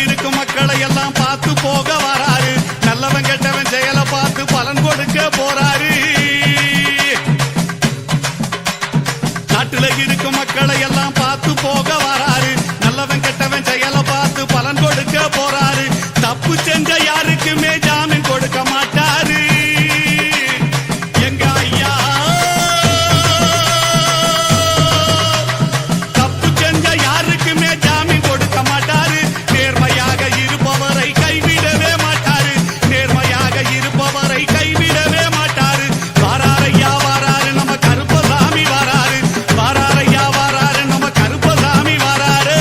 இருக்கும் மக்களை எல்லாம் பார்த்து போக வராரு. நல்லவன் கெட்டவன் செயலை பார்த்து பலன் கொடுக்க போறாரு. நாட்டுல இருக்கும் மக்களை எல்லாம் பார்த்து போக வராரு. நல்லவன் கெட்டவன் செயலை பார்த்து பலன் கொடுக்க போறாரு. தப்பு செஞ்ச யாருக்குமே ஜாமீன் கொடுக்க மாட்டாரு. எங்க ஐயா தப்பு செஞ்ச யாருக்குமே ஜாமீன் கொடுக்க மாட்டாரு. நேர்மையாக இருப்பவரை கைவிடவே மாட்டாரு. நேர்மையாக இருப்பவரை கைவிடவே மாட்டாரு. வாராரையா வாராரு நம்ம கருப்பசாமி வாராரு. வாராரையா வாராரு நம்ம கருப்பசாமி வாராரு.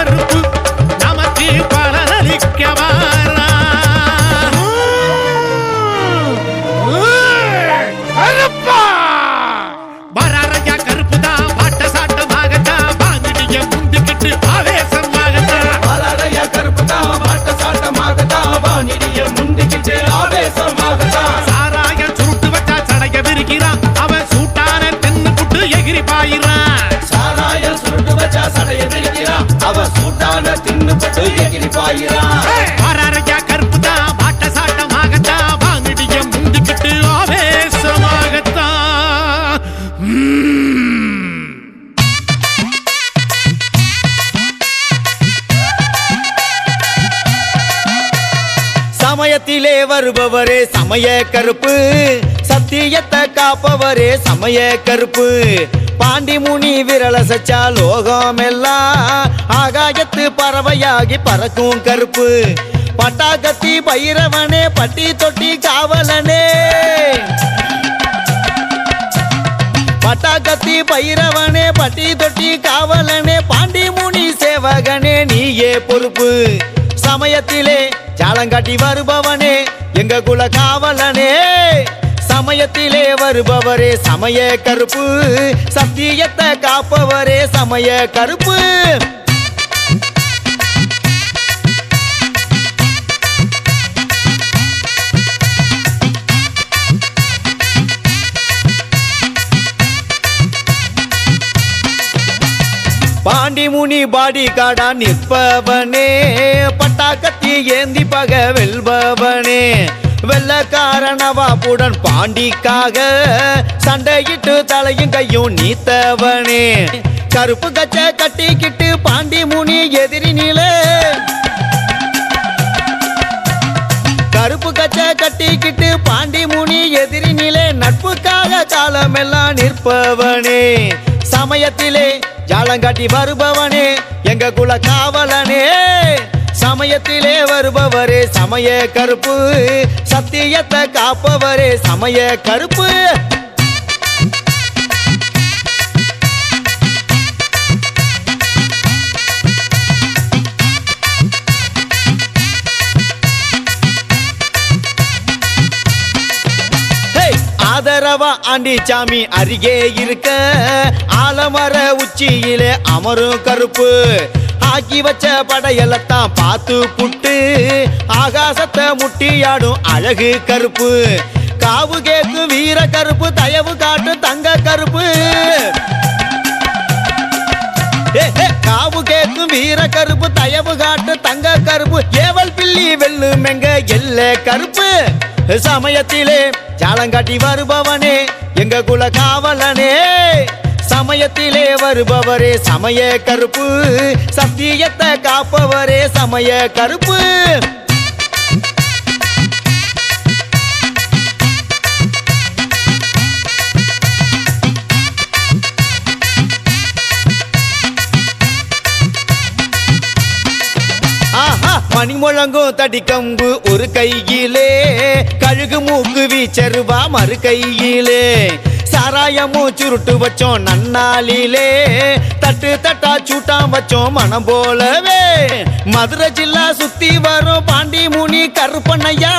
கருப்பு நமக்கு பலனளிக்க வாரா கருப்பா வராரையா கருப்பு தான் பாட்ட சாட்டமாகத்தான் வாங்கிடிய முந்திக்கிட்டு ஆவேசமாகத்தான் வராரையா கருப்பு தான் பாட்ட சாட்டமாகத்தான் வாங்கிடிய முந்திக்கிட்டு ஆவேசமாகத்தான் சாராயம் சுருட்டு வச்சா சடைய விரிக்கிறான் அவன் சூட்டான தென்னு புட்டு எகிரி பாயிறான் சாராயம் சுருட்டு வச்சா சடைய விரிக்கிறான் அவன் சூட்டான தின்னு பட்டு எகிரி பாயிறான் வராரையா கருப்பு தான் பாட்ட சாட்டமாகத்தான் வாங்கிடிய முந்திக்கிட்டு ஆவேசமாகத்தான் சமயத்திலே வருபவரே சமய கருப்பு சத்தியத்தை காப்பவரே சமய கருப்பு பாண்டி முனி விரல சச்சா லோகம் எல்லாம் ஆகாயத்து பறவையாகி பறக்கும் கருப்பு பட்டாக்கத்தி பைரவனே பட்டி தொட்டி காவலனே பட்டாக்கத்தி பைரவனே பட்டி தொட்டி காவலனே பாண்டி முனி சேவகனே நீயே பொறுப்பு சமயத்திலே ஜாலங்காட்டி வருபவனே எங்க குல காவலனே சமயத்திலே வருபவரே சமய கருப்பு சத்தியத்தை காப்பவரே சமய கருப்பு பாண்டி முனி பாடி காடா நிற்பவனே பட்டாக்கத்தி ஏந்தி பக வெல்பவனே வெள்ளக்காரனவாப்புடன் பாண்டிக்காக சண்டையிட்டு தலையும் கையும் நீத்தவனே கருப்பு கச்ச கட்டிக்கிட்டு பாண்டி முனி எதிரி நிலே கருப்பு கச்ச கட்டிக்கிட்டு பாண்டி முனி எதிரி நிலே நட்புக்காக காலமெல்லாம் நிற்பவனே சமயத்திலே ஜாலங்காட்டி வருபவனே எங்க குல காவலனே சமயத்திலே வருபவரே சமய கருப்பு சத்தியத்தை காப்பவரே சமய கருப்பு ஆதரவா ஆண்டி சாமி அருகே இருக்க ஆலமர உச்சியிலே அமரும் கருப்பு ஆக்கி வச்ச படையெல்லாம் பார்த்து புட்டு ஆகாசத்தை முட்டியாடும் அழகு கருப்பு காவு கேக்கும் வீர கருப்பு தயவு காட்டும் தங்க கருப்பு காவு கேக்கும் வீர கருப்பு தயவு காட்டு தங்க கருப்பு ஏவல் பில்லி வெல்லும் எங்க எல்ல கருப்பு சமயத்திலே ஜாலங்காட்டி வருபவனே எங்க குல காவலனே சமயத்திலே வருபவரே சமய கருப்பு சத்தியத்தை காப்பவரே சமய கருப்பு மணி முழங்கும் தடி கம்பு ஒரு கையிலே கழுகு மூக்கு வீச்சருவா மறு கையிலே சாராயமும் சுருட்டு வச்சோம் நன்னாளிலே தட்டு தட்டா சூட்டாம் வச்சோம் மனம் போலவே மதுரை ஜில்லா சுத்தி வரும் பாண்டி முனி கருப்பண்ணையா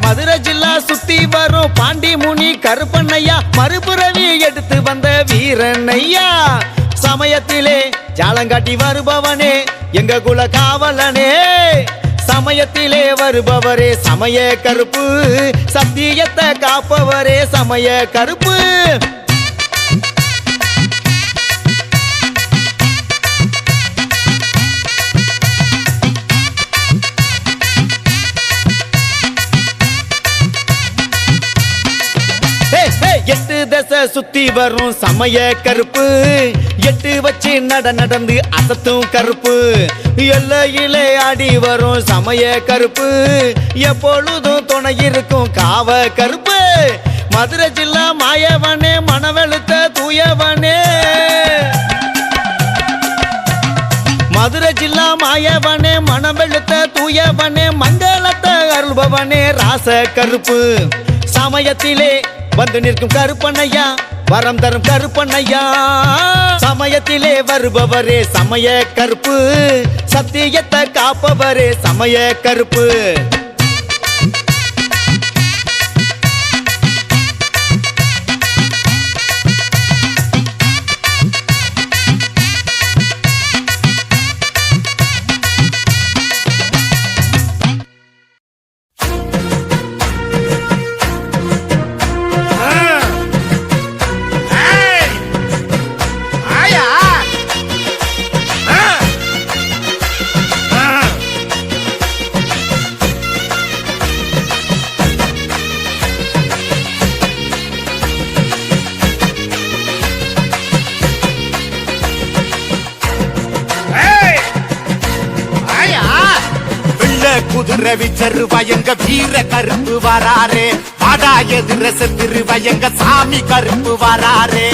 மதுரை ஜில்லா சுத்தி வரும் பாண்டி முனி கருப்பண்ணையா மறுபுறவி எடுத்து வந்த வீரண்ணையா சமயத்திலே ஜாலங்காட்டி வருபவனே எங்க குல காவலனே சமயத்திலே வருபவரே சமய கருப்பு சத்தியத்தை காப்பவரே சமய கருப்பு எட்டு தசை சுத்தி வரும் சமய கருப்பு எட்டு வச்சு நடந்து அசத்தும் கருப்பு எல்லையிலே ஆடி வரும் சமய கருப்பு எப்பொழுதும் துணை இருக்கும் காவ கருப்பு மதுரை ஜில்லா மாயவனே மனவெழுத்த தூயவனே மதுரை ஜில்லா மாயவனே மனவெழுத்த தூயவனே மங்களத்தை அருள்பவனே ராச கருப்பு சமயத்திலே வந்து நிற்கும் கருப்பண்ணையா வரம் தரும் கருப்பண்ணையா சமயத்திலே வருபவரே சமய கருப்பு சத்தியத்தை காப்பவரே சமய கருப்பு குதிரை விச்சருவா எங்க வீர கருப்பு வராரே பாடா எதிர செத்துருவா எங்க சாமி கருப்பு வராரே